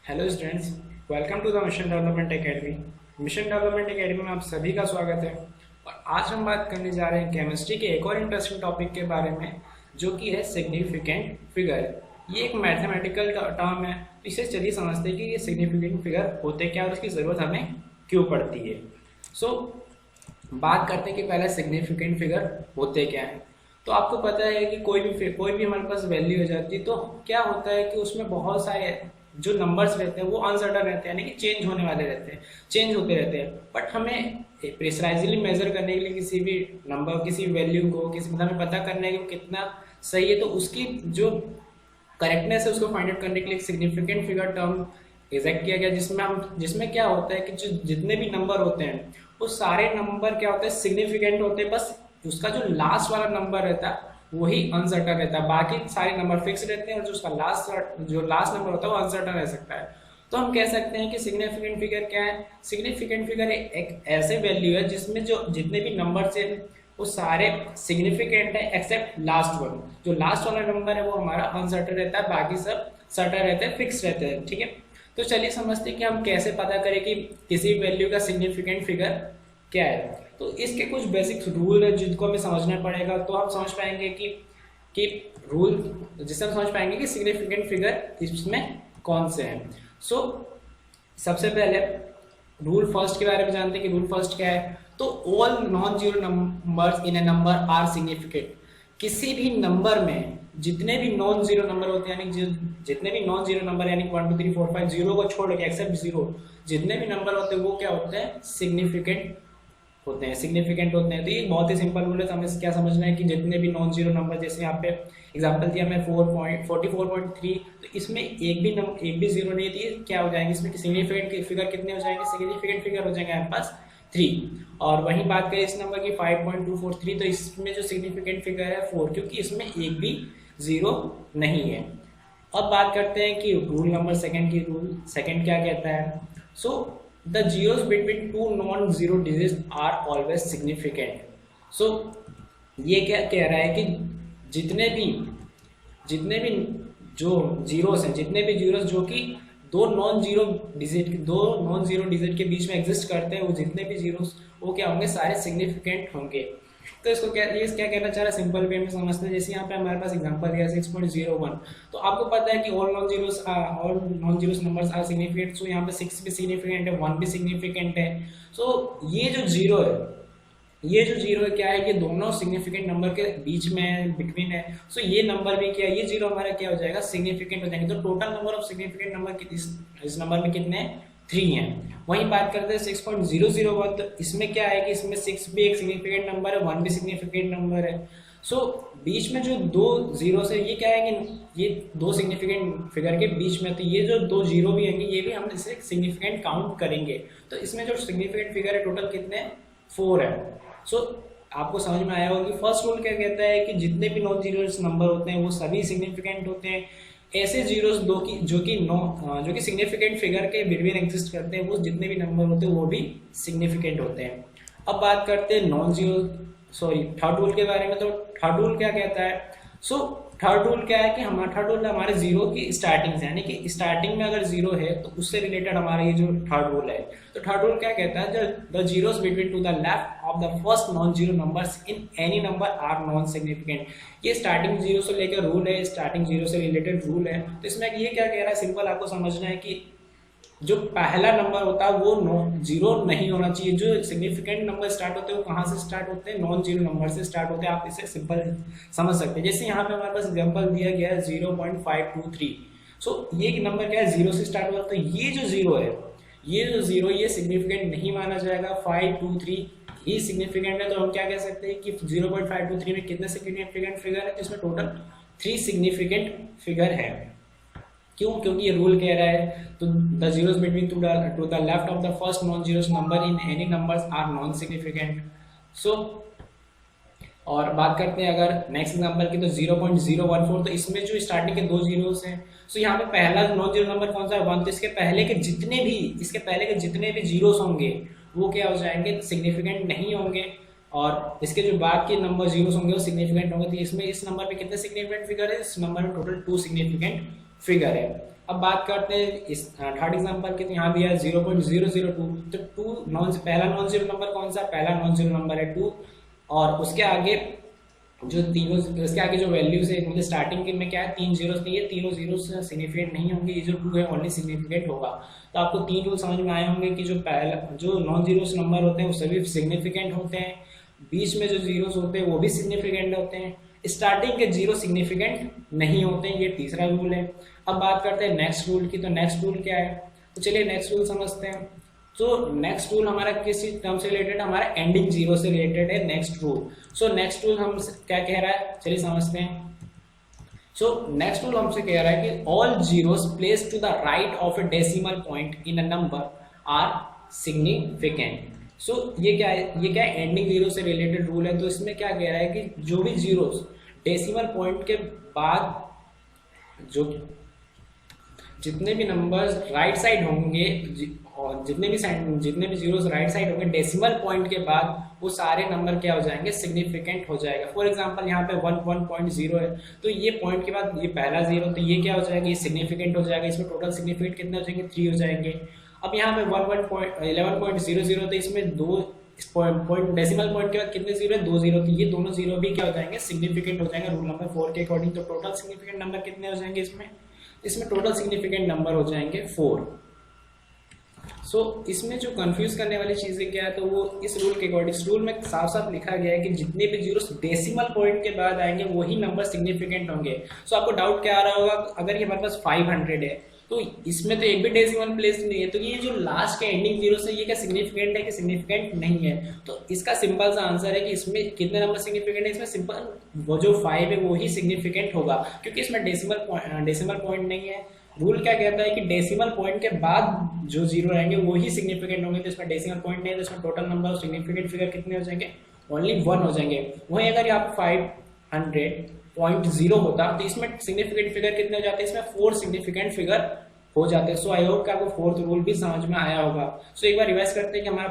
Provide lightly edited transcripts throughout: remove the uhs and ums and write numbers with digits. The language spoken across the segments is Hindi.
Hello students, welcome to the Mission Development Academy. Mission Development Academy में आप सभी का स्वागत है। और आज हम बात करने जा रहे हैं केमिस्ट्री के एक और इंटरेस्टिंग टॉपिक के बारे में, जो कि है सिग्निफिकेंट फिगर। ये एक मैथमेटिकल टर्म है, तो इसे चलिए समझते हैं कि ये सिग्निफिकेंट फिगर होते क्या और इसकी ज़रूरत हमें क्यों पड़ती है। बात करते हैं कि पहले सिग्निफिकेंट फिगर होते क्या हैं। तो आपको पता है कि कोई भी हमारे पास वैल्यू हो जाती है तो क्या होता है कि उसमें बहुत सारे जो नंबर्स रहते हैं वो अनसर्टन रहते हैं, यानी कि चेंज होने वाले रहते हैं, चेंज होते रहते हैं। बट हमें प्रिसाइजली मेजर करने के लिए किसी भी नंबर, किसी वैल्यू को, किसी मतलब हमें पता करने के कितना सही है, तो उसकी जो करेक्टनेस है उसको फाइंड आउट करने के लिए सिग्निफिकेंट फिगर टर्म एग्जैक्ट किया गया, जिसमें क्या होता है कि जो जितने भी नंबर होते हैं वो सारे नंबर क्या होते हैं, सिग्निफिकेंट होते हैं। बस उसका जो लास्ट वाला नंबर रहता है वही अनसर्टन रहता है, बाकी सारे नंबर फिक्स रहते हैं और जो उसका लास्ट नंबर होता है वो अनसर्टन रह सकता है। तो हम कह सकते हैं कि सिग्निफिकेंट फिगर क्या है। सिग्निफिकेंट फिगर एक ऐसे वैल्यू है जिसमें जो जितने भी नंबर है वो सारे सिग्निफिकेंट है एक्सेप्ट लास्ट वन। जो लास्ट वाला नंबर है वो हमारा अनसर्टन रहता है, बाकी सब सर्टन रहते हैं, फिक्स रहते हैं। ठीक है, तो चलिए समझते हैं कि हम कैसे पता करें कि किसी वैल्यू का सिग्निफिकेंट फिगर क्या है। तो इसके कुछ बेसिक रूल है जिनको हमें समझना पड़ेगा, तो हम समझ पाएंगे कि रूल जिससे हम समझ पाएंगे कि सिग्निफिकेंट फिगर इसमें कौन से हैं। सबसे पहले रूल फर्स्ट के बारे में जानते हैं कि रूल फर्स्ट क्या है। तो all non zero numbers in a number are significant. किसी भी नंबर में जितने भी नॉन जीरो नंबर होते हैं, यानी जितने भी नॉन जीरो नंबर यानी 1 2 3 4 5 जीरो को छोड़ के एक्सेप्ट जीरो जितने भी नंबर होते हैं वो क्या होते हैं, सिग्निफिकेंट होते हैं, सिग्निफिकेंट होते हैं। तो ये बहुत ही सिंपल रूल है। तो हमें क्या समझना है कि जितने भी नॉन जीरो नंबर, जैसे यहाँ पे एग्जांपल दिया मैं 44.3, तो इसमें एक भी जीरो नहीं थी, क्या हो जाएंगे इसमें सिग्निफिकेंट फिगर कितने हो जाएंगे, सिग्निफिकेंट फिगर हो जाएंगे हमारे पास 3। और वहीं बात करें इस नंबर की 5.243, तो इसमें जो सिग्निफिकेंट फिगर है 4, क्योंकि इसमें एक भी जीरो नहीं है। अब बात करते हैं कि रूल नंबर सेकंड क्या कहता है। The zeros between two non-zero digits are always significant. ये क्या कह रहा है कि जितने भी जो जीरोस हैं, जितने भी जीरोस जो कि दो नॉन जीरो डिजिट के बीच में एग्जिस्ट करते हैं, वो जितने भी जीरोस वो क्या होंगे, सारे सिग्निफिकेंट होंगे। तो इसको क्या कहना चाह रहा है, सिंपल वे में समझते हैं। जैसे यहाँ पे हमारे पास एग्जांपल दिया 6.01, तो आपको पता है कि all non zeros numbers are significant. So यहाँ पे 6 भी सिग्निफिकेंट है, 1 भी सिग्निफिकेंट है। सो ये जो जीरो है क्या है, ये दोनों सिग्निफिकेंट नंबर के बीच में बिटवीन है। सो ये नंबर भी क्या है, ये जीरो हमारा क्या हो जाएगा, सिग्निफिकेंट हो जाएंगे। तो total number of significant number इस नंबर में कितने हैं, 3 हैं। वहीं बात करते हैं 6.001, तो इसमें क्या है कि इसमें 6 भी एक सिग्निफिकेंट नंबर है, 1 भी सिग्निफिकेंट नंबर है। बीच में जो दो जीरो है, ये क्या है कि ये दो सिग्निफिकेंट फिगर के बीच में, तो ये जो दो जीरो भी होंगे ये भी हम इसे सिग्निफिकेंट काउंट करेंगे। तो इसमें जो सिग्निफिकेंट फिगर है टोटल कितने हैं, 4 है। आपको समझ में आया होगा कि फर्स्ट रूल क्या कहता है कि जितने भी नॉन जीरो नंबर होते हैं वो सभी सिग्निफिकेंट होते हैं। ऐसे जीरोस जो कि सिग्निफिकेंट फिगर के बिटवीन एग्जिस्ट करते हैं, वो जितने भी नंबर होते हैं वो भी सिग्निफिकेंट होते हैं। अब बात करते हैं थर्ड रूल के बारे में। तो थर्ड रूल क्या कहता है, थर्ड रूल क्या है कि थर्ड रूल हमारे जीरो की स्टार्टिंग से, यानी कि स्टार्टिंग में अगर जीरो है तो उससे रिलेटेड हमारा ये जो थर्ड रूल है। तो थर्ड रूल क्या कहता है, the zeros between to the left of the first non zero numbers in any number are non significant. ये स्टार्टिंग जीरो से लेकर रूल है, स्टार्टिंग जीरो से रिलेटेड रूल है। तो इसमें ये क्या कह रहा है, सिंपल आपको समझना है कि जो पहला नंबर होता है वो जीरो नहीं होना चाहिए। जो सिग्निफिकेंट नंबर स्टार्ट होते हैं वो कहाँ से स्टार्ट होते हैं, नॉन जीरो नंबर से स्टार्ट होते हैं। आप इसे सिंपल समझ सकते हैं। जैसे यहाँ पे हमारे पास एग्जांपल दिया गया है 0.523। ये नंबर क्या है, जीरो से स्टार्ट हुआ। तो ये जो जीरो है, ये सिग्निफिकेंट नहीं माना जाएगा। 523 ही सिग्निफिकेंट है। तो हम क्या कह सकते हैं कि 0.523 में कितने सिग्निफिकेंट फिगर है, इसमें टोटल 3 सिग्निफिकेंट फिगर है। क्यों, क्योंकि ये रूल कह रहा है तो the zeros between to the left of the first non zeros number in any numbers are non significant. और बात करते हैं अगर नेक्स्ट एग्जांपल की, तो 0.014, तो इसमें जो स्टार्टिंग के दो जीरोस हैं। यहाँ पे पहला नॉन जीरो नंबर कौन सा है, 1। तो इसके पहले के जितने भी जीरोस होंगे वो क्या हो जाएंगे, सिग्निफिकेंट नहीं होंगे। और इसके जो बाद के नंबर जीरोस होंगे वो सिग्निफिकेंट होंगे। तो इसमें इस नंबर में कितने सिग्निफिकेंट फिगर है, इस नंबर में टोटल 2 सिग्निफिकेंट फिगर है। अब बात करते हैं इस थर्ड एग्जांपल की, तो यहाँ दिया है 0.002, तो पहला नॉन जीरो नंबर कौन सा, पहला नॉन जीरो नंबर है 2, और उसके आगे उसके आगे जो वैल्यूज है, मतलब स्टार्टिंग में क्या है 3 जीरो, तो ये तीनों जीरो सिग्निफिकेंट नहीं होंगे, ये जो 2 है ओनली सिग्निफिकेंट होगा। तो आपको 3 रूल समझ में आए होंगे कि जो नॉन जीरोस नंबर होते हैं वो सभी सिग्निफिकेंट होते हैं, बीच में जो जीरोस होते हैं वो भी सिग्निफिकेंट होते हैं, स्टार्टिंग के जीरो सिग्निफिकेंट नहीं होते हैं, ये तीसरा रूल है। अब बात करते हैं नेक्स्ट रूल की, तो नेक्स्ट रूल क्या है, तो चलिए नेक्स्ट रूल समझते हैं। तो नेक्स्ट रूल हमारा किस टर्म से रिलेटेड, हमारा एंडिंग जीरो से रिलेटेड है next rule. So next rule हम क्या कह रहा है, चलिए समझते हैं। सो नेक्स्ट रूल हमसे कह रहा है कि all zeros placed to the right of a decimal point in a number are significant. So ये क्या है एंडिंग जीरो से रिलेटेड रूल है। तो इसमें क्या कह रहा है कि जो भी जीरोस डेसिमल पॉइंट के बाद जो जितने भी नंबर्स राइट साइड होंगे और जितने भी जीरोस राइट साइड होंगे डेसिमल पॉइंट के बाद, वो सारे नंबर क्या हो जाएंगे, सिग्निफिकेंट हो जाएगा। फॉर एग्जांपल यहाँ पे 1.0 है, तो ये पॉइंट के बाद ये पहला जीरो, तो ये क्या हो जाएगा, ये सिग्निफिकेंट हो जाएगा। इसमें टोटल सिग्निफिकेंट कितने हो जाएंगे, 3 हो जाएंगे। अब यहाँ पे 11.00, तो इसमें 2 पॉइंट डेसिमल पॉइंट के बाद कितने जीरो है, 2 जीरो, तो ये दोनों जीरो भी क्या हो जाएंगे, सिग्निफिकेंट हो जाएंगे रूल नंबर 4 के अकॉर्डिंग। तो टोटल सिग्निफिकेंट नंबर कितने हो जाएंगे इसमें टोटल सिग्निफिकेंट नंबर हो जाएंगे 4। सो इसमें जो कंफ्यूज करने वाली चीजें क्या है, तो वो इस रूल के अकॉर्डिंग, इस रूल में साफ साफ लिखा गया है कि जितने भी जीरो डेसिमल पॉइंट के बाद आएंगे वही नंबर सिग्निफिकेंट होंगे। सो आपको डाउट क्या आ रहा होगा, अगर ये हमारे पास 500 है तो इसमें तो एक भी डेसिमल प्लेस नहीं है, तो ये जो लास्ट के एंडिंग जीरो से ये क्या सिग्निफिकेंट है कि सिग्निफिकेंट नहीं है। तो इसका सिंपल सा आंसर है कि इसमें कितने नंबर सिग्निफिकेंट है, इसमें सिंपल वो जो 5 है वो ही सिग्निफिकेंट होगा, क्योंकि इसमें डेसिमल पॉइंट नहीं है। रूल क्या कहता है कि डेसिमल पॉइंट के बाद जो जीरो रहेंगे वो ही सिग्निफिकेंट होंगे। तो इसमें डेसिमल पॉइंट नहीं है, तो इसमें total number of significant figure कितने हो जाएंगे, ओनली 1 हो जाएंगे। वहीं अगर आप 500.0 होता तो इसमें सिग्निफिकेंट फिगर कितने हो जाते हैं, इसमें 4 सिग्निफिकेंट फिगर हो जाते हैं। सो आई होप कि आपको फोर्थ रूल भी समझ में आया होगा। सो एक बार रिवाइज करते हैं कि हमारा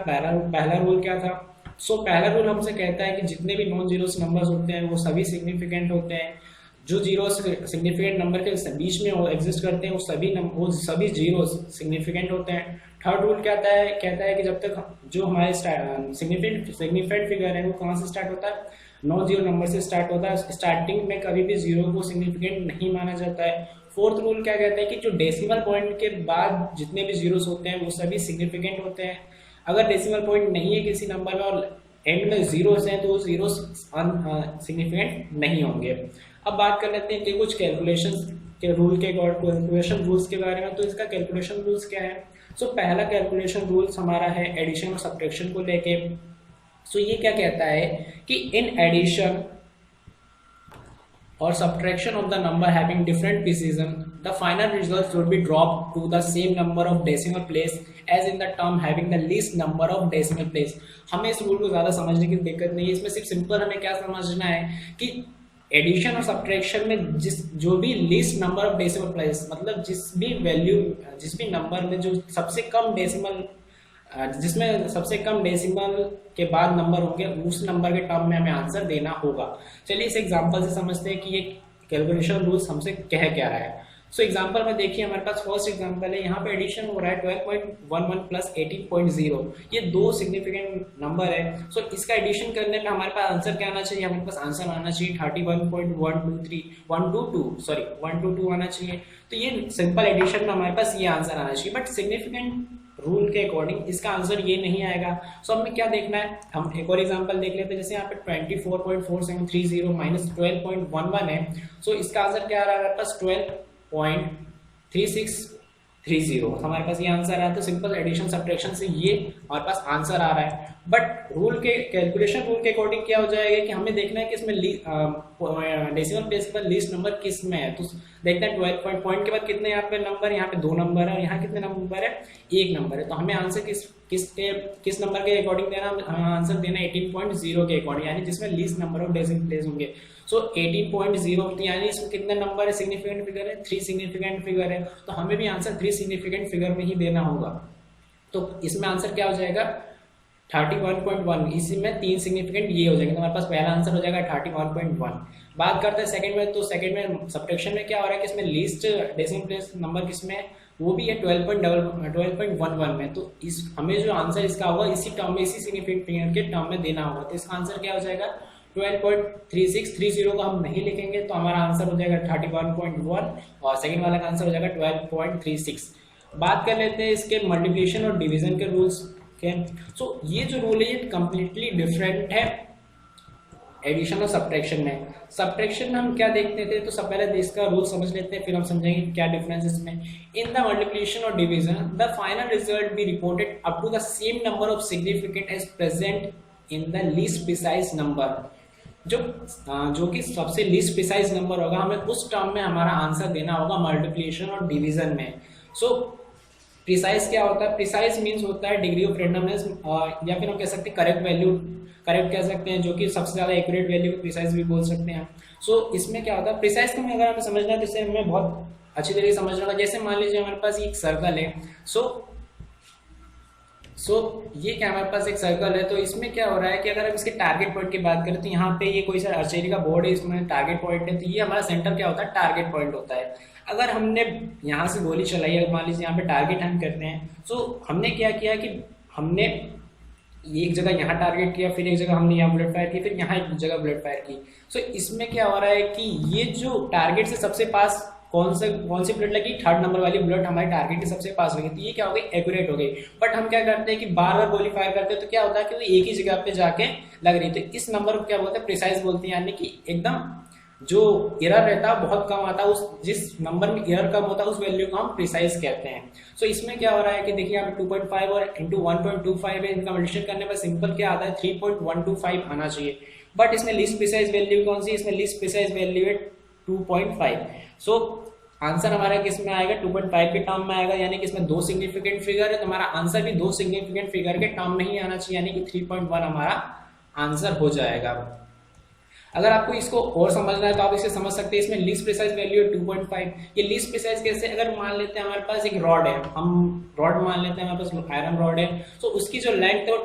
पहला रूल क्या था। सो पहला रूल हमसे कहता है कि जितने भी नॉन जीरोस नंबर्स होते हैं वो सभी सिग्निफिकेंट होते हैं। जो जीरो सिग्निफिकेंट नंबर के बीच में एग्जिस्ट करते हैं वो सभी जीरो सिग्निफिकेंट होते हैं। थर्ड रूल कहता है कि जब तक जो हमारे सिग्निफिकेंट फिगर है वो कहाँ से स्टार्ट होता है, नॉन जीरो नंबर से स्टार्ट होता है। स्टार्टिंग में कभी भी जीरो को सिग्निफिकेंट नहीं माना जाता है। फोर्थ रूल क्या कहता है कि जो डेसिमल पॉइंट के बाद जितने भी जीरोस होते हैं वो सभी सिग्निफिकेंट होते हैं। अगर डेसिमल पॉइंट नहीं है किसी नंबर में और एंड में जीरोस हैं तो वो जीरोस सिग्निफिकेंट नहीं होंगे। अब बात कर लेते हैं कि कुछ कैलकुलेशन के रूल के कैलकुलेशन रूल्स के बारे में। तो इसका कैलकुलेशन रूल्स क्या है। सो पहला कैलकुलेशन रूल्स हमारा है एडिशन और सब्ट्रैक्शन को लेके। सो ये क्या कहता है कि in addition or subtraction of the number having different precision, the final results would be dropped to the same number of decimal place as in the term having the least number of decimal place। हमें इस रूल को ज़्यादा समझने की दिक्कत नहीं है। इसमें सिर्फ सिंपल हमें क्या समझना है कि एडिशन और सब्ट्रैक्शन में जो भी least number of decimal place, मतलब जिस भी नंबर में जो सबसे कम डेसिमल जिसमें सबसे कम डेसिमल के बाद नंबर होंगे उस नंबर के टर्म में हमें आंसर देना होगा। चलिए इस एग्जांपल से समझते हैं कि ये कैलकुलेशन रूल्स हमसे कह क्या रहा है। सो एग्जांपल में देखिए हमारे पास फर्स्ट एग्जांपल है, यहाँ पे एडिशन हो रहा है 12.11 प्लस 18.0। ये दो सिग्निफिकेंट नंबर है। सो इसका एडिशन करने पे हमारे पास आंसर क्या आना चाहिए, हमारे पास आंसर आना चाहिए 122 आना चाहिए। तो ये सिंपल एडिशन में हमारे पास ये आंसर आना चाहिए, बट सिग्निफिकेंट रूल के अकॉर्डिंग इसका आंसर ये नहीं आएगा। सो हमें क्या देखना है, हम एक और एग्जांपल देख लेते हैं। जैसे यहाँ पे 24.4730 माइनस 12.11 है। सो इसका आंसर क्या आ रहा है हमारे पास 12.3630। हमारे पास ये आंसर आया। तो सिंपल एडिशन सब्ट्रैक्शन से ये हमारे पास आंसर आ रहा है। बट रूल के कैलकुलेशन रूल के अकॉर्डिंग क्या हो जाएगा कि हमें देखना है कि इसमें डेसिमल प्लेस पर लीस्ट नंबर किस में है। तो देखते हैं 12 पॉइंट के बाद कितने यहाँ पे नंबर, यहाँ पे 2 नंबर है और यहाँ कितने नंबर है, 1 नंबर है। तो हमें आंसर किस नंबर के अकॉर्डिंग देना, हमें आंसर देना 18.0 के अकॉर्डिंग, यानी जिसमें least number of decimal place होंगे। सो 18.0 यानी इसमें कितने नंबर है, सिग्निफिकेंट फिगर है 3 सिग्निफिकेंट फिगर है। तो हमें भी आंसर 3 सिग्निफिकेंट फिगर में ही देना होगा। तो इसमें आंसर क्या हो जाएगा 31.1, इसी में 3 सिग्निफिकेंट ये हो जाएंगे, तो हमारे पास पहला आंसर हो जाएगा 31.1। बात करते हैं सेकंड में, तो सेकंड में सब्ट्रैक्शन में क्या हो रहा है कि इसमें लीस्ट डेसिमल प्लेस नंबर किसमें है, वो भी है 12.11 में। तो इस हमें जो आंसर इसका होगा इसी टर्म में, इसी सिग्निफिकेंट के टर्म में देना होगा। तो इसका आंसर क्या हो जाएगा 12.3630 को हम नहीं लिखेंगे, तो हमारा आंसर हो जाएगा 31.1 और सेकंड वाला का आंसर हो जाएगा 12.36। बात कर लेते हैं इसके मल्टीप्लिकेशन और डिवीजन के रूल्स के। सो ये जो रूल है ये कम्प्लीटली डिफरेंट है एडिशन और सब्ट्रैक्शन में। सब्ट्रैक्शन में हम क्या देखते थे, तो सब पहले इसका रूल समझ लेते हैं, फिर हम समझेंगे क्या डिफरेंस इसमें। इन द मल्टीप्लिकेशन और division the final result be reported up to the same number of significant as present in the least precise number. जो कि सबसे लीस्ट प्रिसाइज नंबर होगा, हमें उस टर्म में हमारा आंसर देना होगा मल्टीप्लिकेशन और डिवीजन में। सो प्रिसाइज क्या होता है, प्रिसाइज मीन्स होता है डिग्री ऑफ रेंडमनेस, या फिर हम कह सकते हैं करेक्ट वैल्यू, करेक्ट कह सकते हैं, जो कि सबसे ज्यादा एक्यूरेट वैल्यू को प्रिसाइज भी बोल सकते हैं। सो इसमें क्या होता है, प्रिसाइज को अगर हमें समझना है तो इसे हमें बहुत अच्छी तरीके से समझना होगा। जैसे मान लीजिए हमारे पास एक सर्कल है, सो ये क्या हमारे पास एक सर्कल है, तो इसमें क्या हो रहा है कि अगर हम इसके टारगेट पॉइंट की बात करें तो यहाँ पे ये कोई सा आर्चरी का बोर्ड है, इसमें टारगेट पॉइंट है, तो ये हमारा सेंटर क्या होता है, टारगेट पॉइंट होता है। अगर हमने यहाँ से गोली चलाई है, मान लीजिए यहाँ पे टारगेट हम करते हैं, सो हमने क्या किया कि हमने एक जगह यहाँ टारगेट किया, फिर एक जगह हमने यहाँ बुलेट फायर की, फिर यहाँ एक जगह बुलेट फायर की। सो इसमें क्या हो रहा है कि ये जो टारगेट से सबसे पास कौन सी बुलेट लगी, थर्ड नंबर वाली बुलेट हमारे टारगेट के सबसे पास लगी, तो ये क्या हो गई, एक्यूरेट हो गई। बट हम क्या करते हैं कि बार बार गोली फायर करते हैं, तो क्या होता है कि वो एक ही जगह पे जाके लग रही, तो इस नंबर को क्या बोलते हैं, प्रिसाइज बोलते हैं। यानी कि एकदम जो एरर रहता है बहुत कम आता है, उस जिस नंबर में एरर कम होता है उस वैल्यू को हम प्रिसाइज कहते हैं। सो इसमें क्या हो रहा है कि देखिए यहाँ पे 2.5 और इंटू 1.25 है, इनका मल्टीप्लिकेशन करने पर सिंपल क्या आता है 3.125 आना चाहिए। बट इसमें लीस्ट प्रिसाइज वैल्यू कौन सी, इसमें लीस्ट प्रिसाइज वैल्यू है 2.5। सो आंसर हमारा किस में आएगा, 2.5 के टर्म में आएगा, यानी कि इसमें दो सिग्निफिकेंट फिगर है, तो हमारा आंसर भी दो सिग्निफिकेंट फिगर के टर्म में ही आना चाहिए, यानी कि 3.1 हमारा आंसर हो जाएगा। अगर आपको इसको और समझना है तो आप इसे समझ सकते हैं, इसमें लीस्ट प्रिसाइज वैल्यू है 2.5। ये लीस्ट प्रिसाइज कैसे, अगर मान लेते हैं हमारे पास एक रॉड है, हम रॉड मान लेते हैं हमारे पास आयरन रॉड है, तो उसकी जो लेंथ है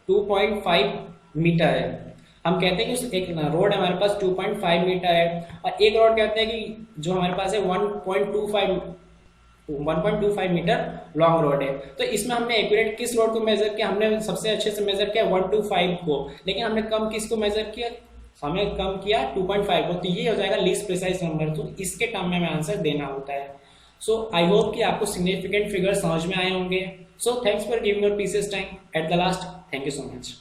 2.5 मीटर है। हम कहते हैं कि उस एक रोड हमारे पास 2.5 मीटर है, और एक रोड कहते हैं कि जो हमारे पास है 1.25 मीटर लॉन्ग रोड है। तो इसमें हमने एक्यूरेट किस रोड को मेजर किया, हमने सबसे अच्छे से मेजर किया 125 को, लेकिन हमने कम किसको मेजर किया, हमें कम किया 2.5 को, तो ये हो जाएगा लीस्ट प्रिसाइज नंबर। तो इसके टर्म में हमें आंसर देना होता है। सो आई होप कि आपको सिग्निफिकेंट फिगर समझ में आए होंगे। So thanks for giving your precious time at the last, thank you so much.